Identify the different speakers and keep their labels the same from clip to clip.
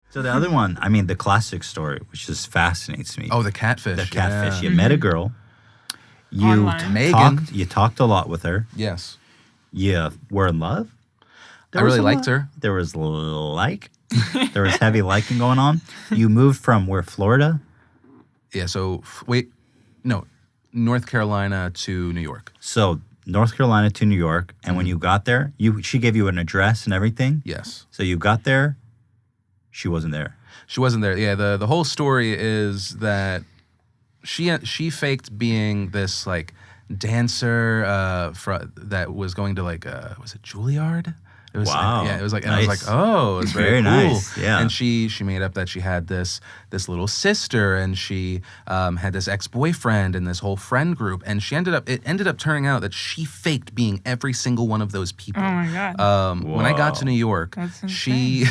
Speaker 1: So the other one, I mean, the classic story, which just fascinates me.
Speaker 2: Oh, the catfish.
Speaker 1: The catfish.
Speaker 2: Yeah.
Speaker 1: You met a girl. You
Speaker 3: Online.
Speaker 2: Megan.
Speaker 1: You talked a lot with her.
Speaker 2: Yes.
Speaker 1: You were in love.
Speaker 2: I really liked her.
Speaker 1: There was there was heavy liking going on. You moved from where, Florida?
Speaker 2: Yeah, so, North Carolina to New York.
Speaker 1: So North Carolina to New York. And when you got there, she gave you an address and everything?
Speaker 2: Yes.
Speaker 1: So you got there, she wasn't there.
Speaker 2: She wasn't there. Yeah, the whole story is that she faked being this, like, dancer that was going to, like, was it Juilliard? It was,
Speaker 1: wow.
Speaker 2: Yeah, it was like, and
Speaker 1: nice.
Speaker 2: I was like, oh, it's very cool.
Speaker 1: Nice. Yeah.
Speaker 2: And she made up that she had this little sister, and she had this ex-boyfriend and this whole friend group, and it ended up turning out that she faked being every single one of those people.
Speaker 3: Oh my God.
Speaker 2: When I got to New York,
Speaker 3: That's insane.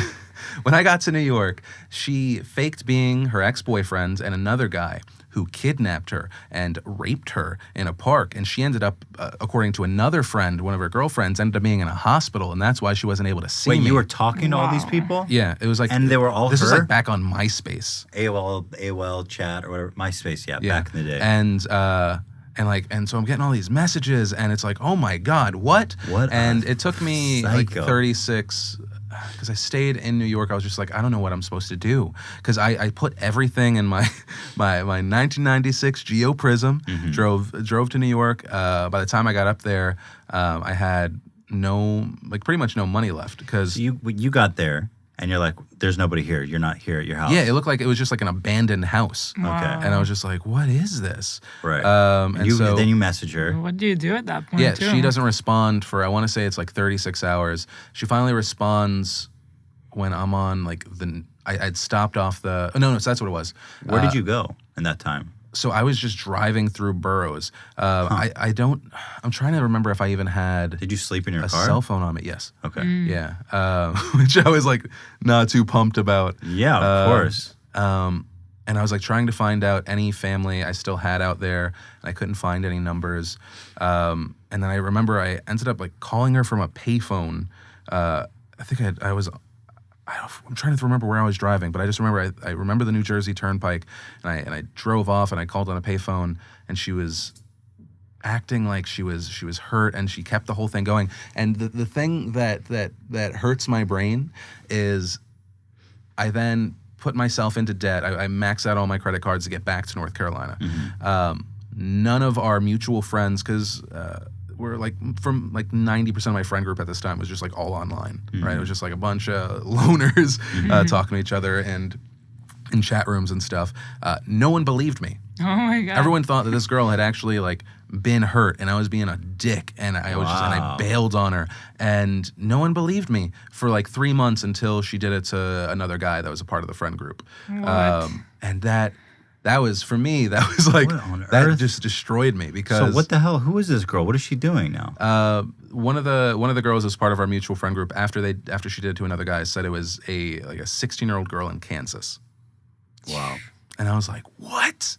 Speaker 2: when I got to New York, she faked being her ex-boyfriend and another guy who kidnapped her and raped her in a park. And she ended up, according to another friend, one of her girlfriends, ended up being in a hospital, and that's why she wasn't able to see me.
Speaker 1: Wait, you were talking to all these people?
Speaker 2: Yeah, it was like...
Speaker 1: And they were all
Speaker 2: This
Speaker 1: her?
Speaker 2: was like back on MySpace.
Speaker 1: AOL chat or whatever. MySpace, yeah, back in the day.
Speaker 2: And so I'm getting all these messages, and it's like, oh my God, what? And it took me like 36... Because I stayed in New York, I was just like, I don't know what I'm supposed to do. Because I put everything in my 1996 Geo Prism, drove to New York. By the time I got up there, I had pretty much no money left. Because
Speaker 1: so you got there, and you're like, there's nobody here. You're not here at your house.
Speaker 2: Yeah, it looked like it was just like an abandoned house.
Speaker 3: Wow.
Speaker 1: Okay.
Speaker 2: And I was just like, what is this?
Speaker 1: Right.
Speaker 2: So
Speaker 1: then you message her.
Speaker 3: What do you do at that point?
Speaker 2: Yeah,
Speaker 3: too?
Speaker 2: she doesn't respond for, I want to say it's like 36 hours. She finally responds when I'm on like I'd stopped off the, no, so that's what it was.
Speaker 1: Where did you go in that time?
Speaker 2: So I was just driving through boroughs. I'm trying to remember if I even had.
Speaker 1: Did you sleep in your
Speaker 2: a
Speaker 1: car?
Speaker 2: cell phone on me? Yes.
Speaker 1: Okay.
Speaker 2: Yeah. Which I was like not too pumped about.
Speaker 1: Yeah, of course.
Speaker 2: And I was like trying to find out any family I still had out there, and I couldn't find any numbers. And then I remember I ended up like calling her from a payphone. I think I'm trying to remember where I was driving, but I just remember I remember the New Jersey Turnpike, and I drove off and I called on a payphone, and she was acting like she was hurt, and she kept the whole thing going. And the thing that hurts my brain is I then put myself into debt. I maxed out all my credit cards to get back to North Carolina. None of our mutual friends, because we're like from like 90% of my friend group at this time was just like all online, right? It was just like a bunch of loners talking to each other and in chat rooms and stuff. No one believed me.
Speaker 3: Oh my God.
Speaker 2: Everyone thought that this girl had actually like been hurt, and I was being a dick, and I bailed on her, and no one believed me for like 3 months until she did it to another guy that was a part of the friend group.
Speaker 3: What?
Speaker 2: And that was, for me, that was like, that just destroyed me, because...
Speaker 1: So what the hell? Who is this girl? What is she doing now?
Speaker 2: One of the girls was part of our mutual friend group. After she did it to another guy, said it was a 16-year-old girl in Kansas.
Speaker 1: Wow.
Speaker 2: And I was like, what?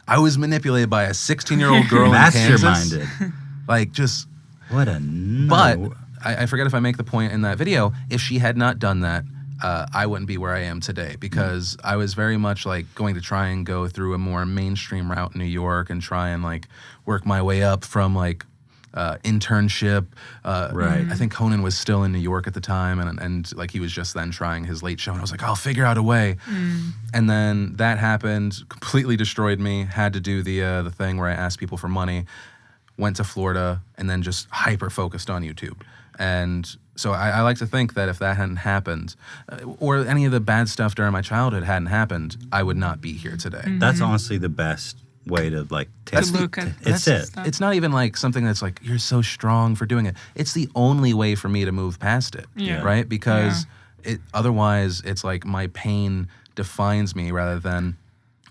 Speaker 2: I was manipulated by a 16-year-old girl in Kansas?
Speaker 1: Masterminded.
Speaker 2: Like, just...
Speaker 1: What a...
Speaker 2: But, I forget if I make the point in that video, if she had not done that, I wouldn't be where I am today, because I was very much like going to try and go through a more mainstream route in New York and try and like work my way up from like internship.
Speaker 1: Right.
Speaker 2: I think Conan was still in New York at the time, and like he was just then trying his late show, and I was like, I'll figure out a way. And then that happened, completely destroyed me. Had to do the thing where I asked people for money, went to Florida, and then just hyper focused on YouTube. And so I like to think that if that hadn't happened, or any of the bad stuff during my childhood hadn't happened, I would not be here today.
Speaker 1: That's honestly the best way to like take
Speaker 3: it.
Speaker 2: It's not even like something that's like, you're so strong for doing it. It's the only way for me to move past it, right? Because otherwise it's like my pain defines me rather than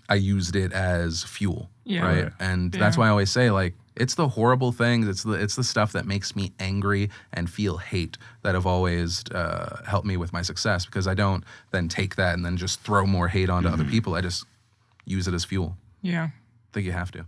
Speaker 2: I used it as fuel, right? And that's why I always say, like, it's the horrible things, it's the stuff that makes me angry and feel hate that have always helped me with my success, because I don't then take that and then just throw more hate onto other people. I just use it as fuel.
Speaker 3: Yeah.
Speaker 2: I think you have to.